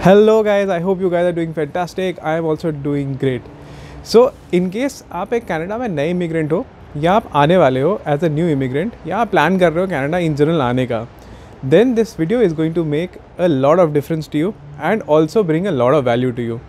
Hello guys, I hope you guys are doing fantastic. I am also doing great. So in case आप एक Canada में नए immigrant हो या आप आने वाले हो एज अ न्यू इमिग्रेंट या आप प्लान कर रहे हो कनाडा इन जनरल आने का, then this video is going to make a lot of difference to you and also bring a lot of value to you.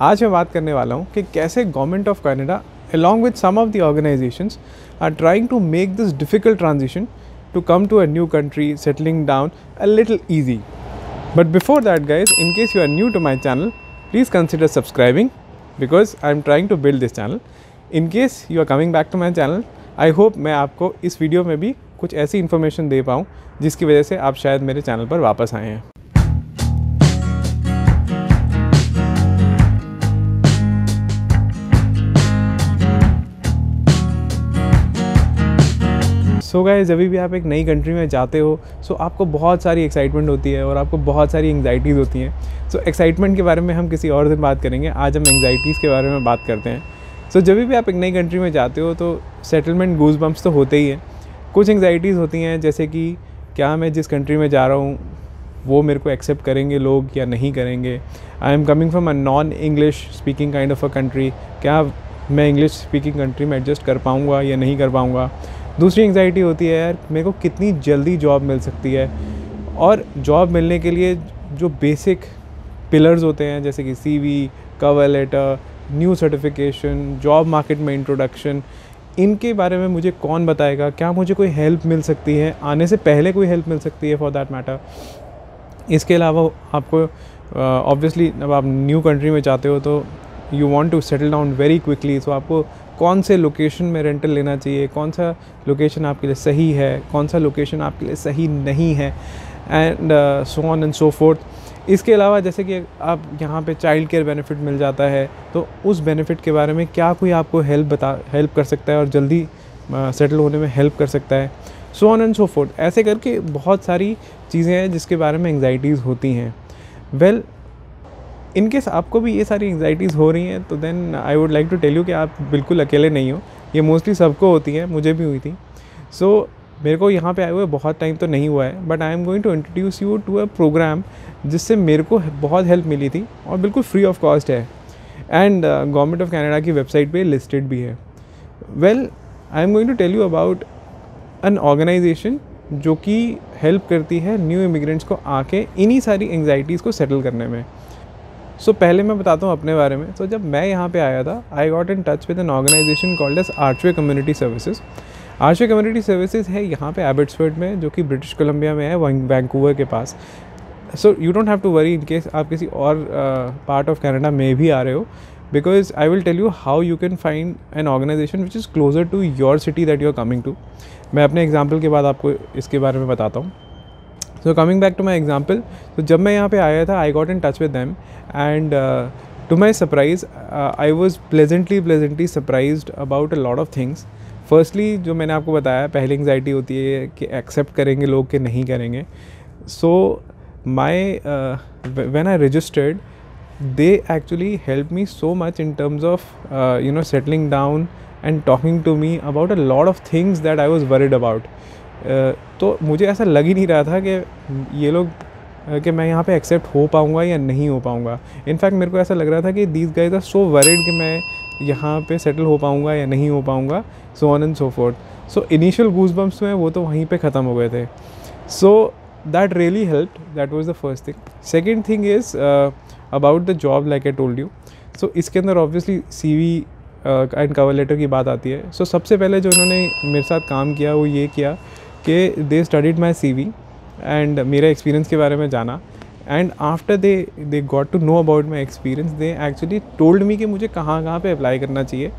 आज मैं बात करने वाला हूँ कि कैसे government of Canada along with some of the organizations are trying to make this difficult transition to come to a new country, settling down a little easy. But before that guys, in case you are new to my channel, please consider subscribing because I am trying to build this channel. In case you are coming back to my channel, I hope मैं आपको इस video में भी कुछ ऐसी information दे पाऊँ जिसकी वजह से आप शायद मेरे चैनल पर वापस आए हैं. सो गाइस, जब भी आप एक नई कंट्री में जाते हो सो आपको बहुत सारी एक्साइटमेंट होती है और आपको बहुत सारी एंग्जाइटीज़ होती हैं. सो एक्साइटमेंट के बारे में हम किसी और दिन बात करेंगे. आज हम एंग्जाइटीज़ के बारे में बात करते हैं. सो जब भी आप एक नई कंट्री में जाते हो तो सेटलमेंट गूज बम्प्स तो होते ही हैं. कुछ एंग्जाइटीज़ होती हैं जैसे कि क्या मैं जिस कंट्री में जा रहा हूँ वो मेरे को एक्सेप्ट करेंगे लोग या नहीं करेंगे. I am coming from a non English speaking kind of a country. क्या मैं इंग्लिश स्पीकिंग कंट्री में एडजस्ट कर पाऊँगा या नहीं कर पाऊँगा. दूसरी एंग्जाइटी होती है यार मेरे को कितनी जल्दी जॉब मिल सकती है. और जॉब मिलने के लिए जो बेसिक पिलर्स होते हैं जैसे कि CV, cover letter, new certification, job market में इंट्रोडक्शन, इनके बारे में मुझे कौन बताएगा. क्या मुझे कोई हेल्प मिल सकती है, आने से पहले कोई हेल्प मिल सकती है फॉर दैट मैटर. इसके अलावा आपको ऑब्वियसली जब आप न्यू कंट्री में जाते हो तो you want to settle down very quickly. So आपको कौन से लोकेशन में रेंटल लेना चाहिए, कौन सा लोकेशन आपके लिए सही है, कौन सा लोकेशन आपके लिए सही नहीं है, and so on and so fourth. इसके अलावा जैसे कि आप यहाँ पे चाइल्ड केयर बेनिफिट मिल जाता है तो उस बेनिफिट के बारे में क्या कोई आपको हेल्प कर सकता है और जल्दी सेटल होने में हेल्प कर सकता है. सो ऑन एंड सो फोर्थ. ऐसे करके बहुत सारी चीज़ें हैं जिसके बारे में एंग्जाइटीज़ होती हैं. वेल, इन केस आपको भी ये सारी एंग्जाइटीज़ हो रही हैं तो then I would like to tell you कि आप बिल्कुल अकेले नहीं हो. ये मोस्टली सबको होती हैं, मुझे भी हुई थी. सो मेरे को यहाँ पे आए हुए बहुत टाइम तो नहीं हुआ है, but I am going to introduce you to a program जिससे मेरे को बहुत हेल्प मिली थी और बिल्कुल फ्री ऑफ कॉस्ट है एंड गवर्नमेंट ऑफ कनाडा की वेबसाइट पे लिस्टेड भी है. Well, I am going to tell you about an organization जो कि हेल्प करती है न्यू इमिग्रेंट्स को आके इन्हीं सारी एंग्जाइटीज़ को सेटल करने में. सो पहले मैं बताता हूँ अपने बारे में. जब मैं यहाँ पे आया था I got in touch with an organization called as Archway community services. Archway community services है यहाँ पे एबट्सफोर्ड में, जो कि ब्रिटिश कोलंबिया में है, वैंकूवर के पास. So you don't have to worry in case आप किसी और पार्ट ऑफ कनाडा में भी आ रहे हो, because I will tell you how you can find an organization which is closer to your city that you are coming to. मैं अपने एग्जाम्पल के बाद आपको इसके बारे में बताता हूँ. So coming back to my example, तो जब मैं यहाँ पे आया था I got in touch with them and to my surprise I was pleasantly surprised about a lot of things. Firstly, जो मैंने आपको बताया, पहली एंग्जाइटी होती है कि एक्सेप्ट करेंगे लोग कि नहीं करेंगे. So when I registered, they actually helped me so much in terms of settling down and talking to me about a lot of things that I was worried about. तो मुझे ऐसा लग ही नहीं रहा था कि ये लोग कि मैं यहाँ पे एक्सेप्ट हो पाऊँगा या नहीं हो पाऊँगा. इनफैक्ट मेरे को ऐसा लग रहा था कि these guys are so worried कि मैं यहाँ पे सेटल हो पाऊँगा या नहीं हो पाऊँगा, so on and so forth. So initial goose bumps में वो तो वहीं पे ख़त्म हो गए थे. So that really helped. That was the first thing. Second thing is about the job, like I told you. So इसके अंदर obviously CV and cover letter की बात आती है. सो सबसे पहले जो इन्होंने मेरे साथ काम किया वो ये किया कि they studied my CV and मेरे एक्सपीरियंस के बारे में जाना. And after they got to know about my experience, they actually told me कि मुझे कहाँ पे अप्लाई करना चाहिए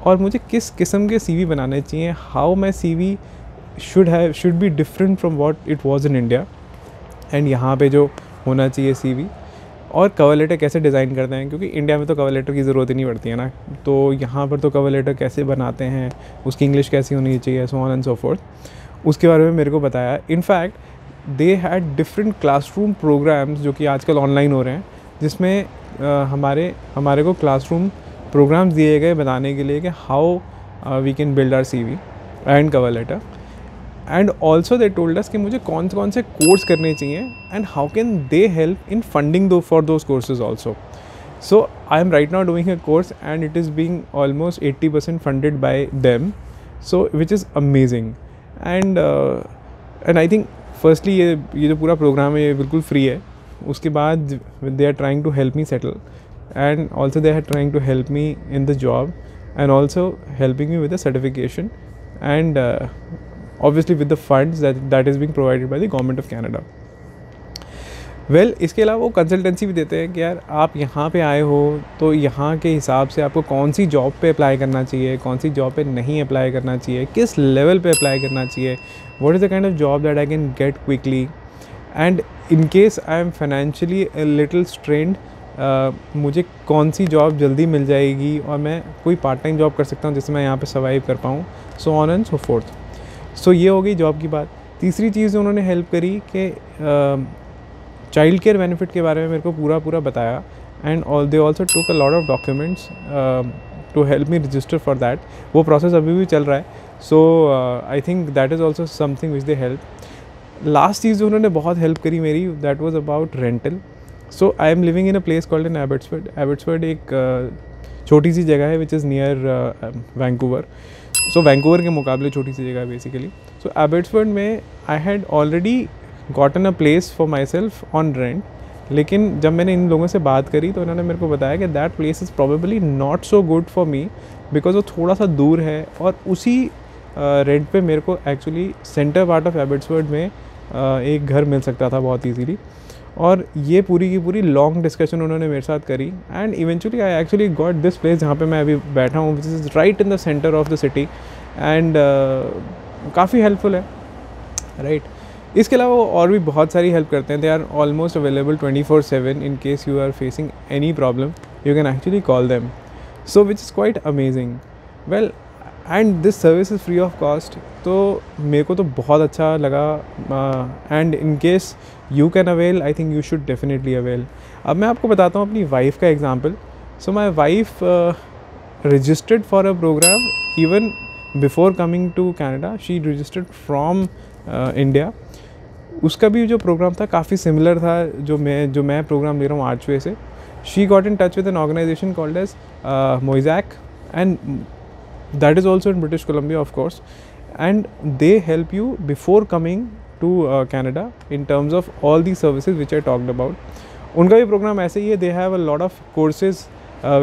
और मुझे किस किस्म के CV बनाने चाहिए. How my CV should be different from what it was in India and यहाँ पे जो होना चाहिए CV. और कवर लेटर कैसे डिज़ाइन करते हैं, क्योंकि इंडिया में तो कवर लेटर की ज़रूरत ही नहीं पड़ती है ना, तो यहाँ पर तो कवर लेटर कैसे बनाते हैं, उसकी इंग्लिश कैसी होनी चाहिए, सो ऑन एंड सो फोर्थ. उसके बारे में मेरे को बताया. In fact they had different classroom programmes जो कि आजकल ऑनलाइन हो रहे हैं, जिसमें हमारे को क्लासरूम प्रोग्राम्स दिए गए बताने के लिए कि how we can build our CV and cover letter. And also they told us कि मुझे कौन कौन से कोर्स करने चाहिए and how can they help in funding दो for those courses also. So I am right now doing a course and it is being almost 80% funded by them, so which is amazing. And I think firstly ये जो पूरा programme है ये बिल्कुल free है. उसके बाद they are trying to help me settle and also they are trying to help me in the job and also helping me with the certification and obviously with the funds that is being provided by the government of Canada. Well इसके अलावा वो consultancy भी देते हैं कि यार आप यहाँ पे आए हो तो यहाँ के हिसाब से आपको कौन सी जॉब पे अप्लाई करना चाहिए, कौन सी जॉब पे नहीं अप्लाई करना चाहिए, किस लेवल पे अप्लाई करना चाहिए, what is the kind of job that I can get quickly, and in case I am financially little strained मुझे कौन सी जॉब जल्दी मिल जाएगी और मैं कोई पार्ट टाइम जॉब कर सकता हूँ जिससे मैं यहाँ पे सर्वाइव कर पाऊँ, so on and so forth. So ये हो गई जॉब की बात. तीसरी चीज़ उन्होंने हेल्प करी कि चाइल्ड केयर बेनिफिट के बारे में मेरे को पूरा बताया and they also took a lot of documents to help me register for that. वो प्रोसेस अभी भी चल रहा है. So I think that is also something which they help. Last चीज़ जो उन्होंने बहुत हेल्प करी मेरी, that was about rental. So I am living in a place called in Abbotsford. Abbotsford एक छोटी सी जगह है which is near Vancouver. So Vancouver के मुकाबले छोटी सी जगह है बेसिकली. सो एबर्ट्सफोर्ड में I had already gotten a place for my self on rent. लेकिन जब मैंने इन लोगों से बात करी तो इन्होंने मेरे को बताया कि that place is probably not so good for me because वो थोड़ा सा दूर है और उसी रेंट पे मेरे को एक्चुअली सेंटर पार्ट ऑफ एबर्ट्सफोर्ड में एक घर मिल सकता था बहुत ईजीली. और ये पूरी की पूरी लॉन्ग डिस्कशन उन्होंने मेरे साथ करी and eventually I actually got this place जहाँ पे मैं अभी बैठा हूँ, which is right in the centre of the city and काफ़ी हेल्पफुल है, राइट. इसके अलावा वो और भी बहुत सारी हेल्प करते हैं. They are almost available 24/7 in case you are facing any problem you can actually call them, so which is quite amazing. Well and this service is free of cost. तो मेरे को तो बहुत अच्छा लगा and in case you can avail I think you should definitely avail. अब मैं आपको बताता हूँ अपनी वाइफ का example. So my wife registered for a program even before coming to Canada. She registered from India. उसका भी जो प्रोग्राम था काफ़ी सिमिलर था जो मैं प्रोग्राम ले रहा हूँ आर्चवे से. She got in touch with an organization called as Mosaic and that is also in British Columbia of course, and they help you before coming to Canada in terms of all these services which I talked about. उनका भी programme ऐसे ही है. they have a lot of courses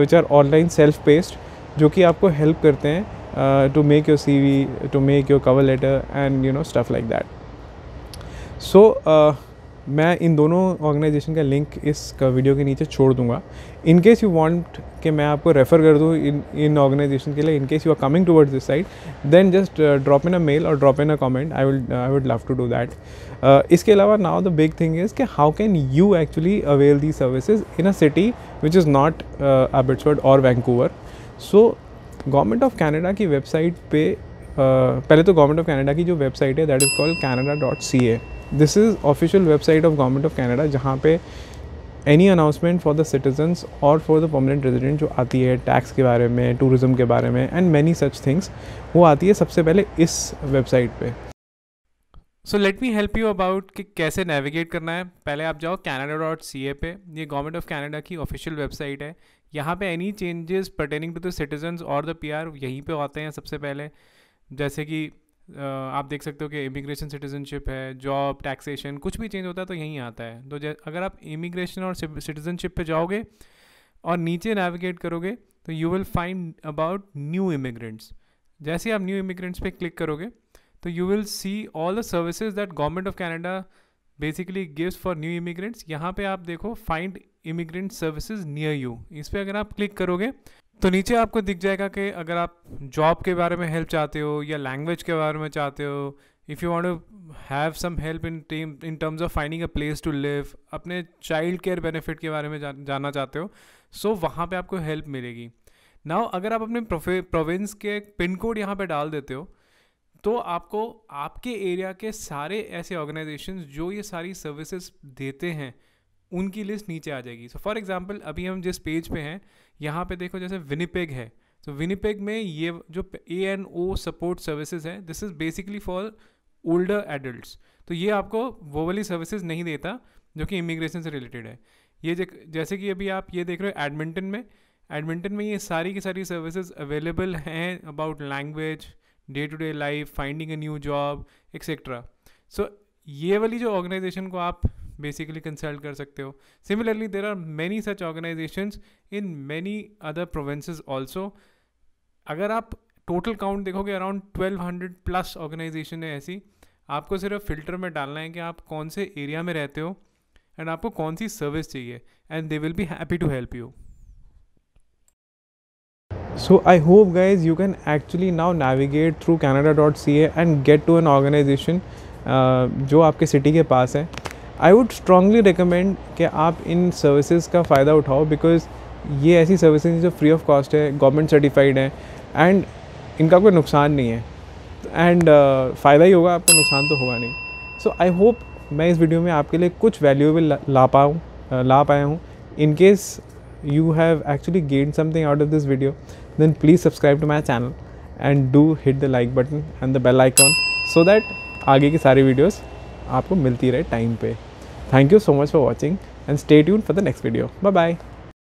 which are online self paced जो कि आपको help करते हैं to make your CV, to make your cover letter and you know stuff like that. So मैं इन दोनों ऑर्गेनाइजेशन का लिंक इस वीडियो के नीचे छोड़ दूंगा. इन केस यू वांट कि मैं आपको रेफ़र कर दूँ इन ऑर्गेनाइजेशन के लिए, in case you are coming towards this side, then just drop in a mail और drop in a comment. I would love to do that. इसके अलावा now the big thing is कि how can you actually avail the services in a city which is not Abbotsford और Vancouver. So government of Canada की website पे पहले तो government of Canada की जो वेबसाइट है that is called canada.ca. This is official website of government of Canada जहाँ पे any announcement for the citizens और फॉर द परमानेंट रेजिडेंट जो आती है टैक्स के बारे में, टूरिज़्म के बारे में एंड मैनी सच थिंग्स, वो आती है सबसे पहले इस वेबसाइट पे. So let me help you about कि कैसे नेविगेट करना है. पहले आप जाओ canada.ca पे. ये गवर्नमेंट ऑफ कैनेडा की ऑफिशियल वेबसाइट है. यहाँ पे any changes pertaining to the citizens और द PR यहीं पे होते हैं सबसे पहले. जैसे कि आप देख सकते हो कि इमिग्रेशन, सिटीजनशिप है, जॉब, टैक्सेशन, कुछ भी चेंज होता है तो यहीं आता है. तो अगर आप इमिग्रेशन और सिटीजनशिप पे जाओगे और नीचे नेविगेट करोगे तो you will find about new immigrants. जैसे आप न्यू इमिग्रेंट्स पे क्लिक करोगे तो you will see all the services that government of Canada basically gives for new immigrants. यहाँ पे आप देखो find immigrant services near you. इस पर अगर आप क्लिक करोगे तो नीचे आपको दिख जाएगा कि अगर आप जॉब के बारे में हेल्प चाहते हो या लैंग्वेज के बारे में चाहते हो, if you want to have some help in terms of finding a place to live, अपने चाइल्ड केयर बेनिफिट के बारे में जानना चाहते हो, सो वहाँ पे आपको हेल्प मिलेगी. नाउ अगर आप अपने प्रोविंस के पिन कोड यहाँ पे डाल देते हो तो आपको आपके एरिया के सारे ऐसे ऑर्गेनाइजेशंस जो ये सारी सर्विसेज देते हैं उनकी लिस्ट नीचे आ जाएगी. सो फॉर एग्जांपल अभी हम जिस पेज पे हैं यहाँ पे देखो जैसे विनिपेग है. तो विनिपेग में ये जो ANO सपोर्ट सर्विसेज है, this is basically for older adults. तो ये आपको वो वाली सर्विसेज नहीं देता जो कि इमिग्रेशन से रिलेटेड है। ये जैसे कि अभी आप ये देख रहे हो एडमिंटन में ये सारी की सारी सर्विसेज अवेलेबल हैं about language, day to day life, finding a new job etcetera. So ये वाली जो ऑर्गेनाइजेशन को आप बेसिकली कंसल्ट कर सकते हो। Similarly there are many such organizations in many other provinces also. अगर आप टोटल काउंट देखोगे अराउंड 1200 प्लस ऑर्गेनाइजेशन है ऐसी। आपको सिर्फ फ़िल्टर में डालना है कि आप कौन से एरिया में रहते हो एंड आपको कौन सी सर्विस चाहिए, and they will be happy to help you. So I hope guys you can actually now navigate through canada.ca and get to an organization जो आपके सिटी के पास है। I would strongly recommend कि आप इन सर्विसेज का फ़ायदा उठाओ, बिकॉज ये ऐसी सर्विसेज जो फ्री ऑफ कॉस्ट है, गवर्नमेंट सर्टिफाइड है, एंड इनका कोई नुकसान नहीं है, एंड फ़ायदा ही होगा, आपको नुकसान तो होगा नहीं। सो आई होप मैं इस वीडियो में आपके लिए कुछ वैल्यूएबल ला पाया हूँ। In case you have actually gained something out of this video, then please subscribe to my channel and do hit the like button and the bell icon so that आगे की सारी videos आपको मिलती रहे time पे। Thank you so much for watching and stay tuned for the next video. Bye bye.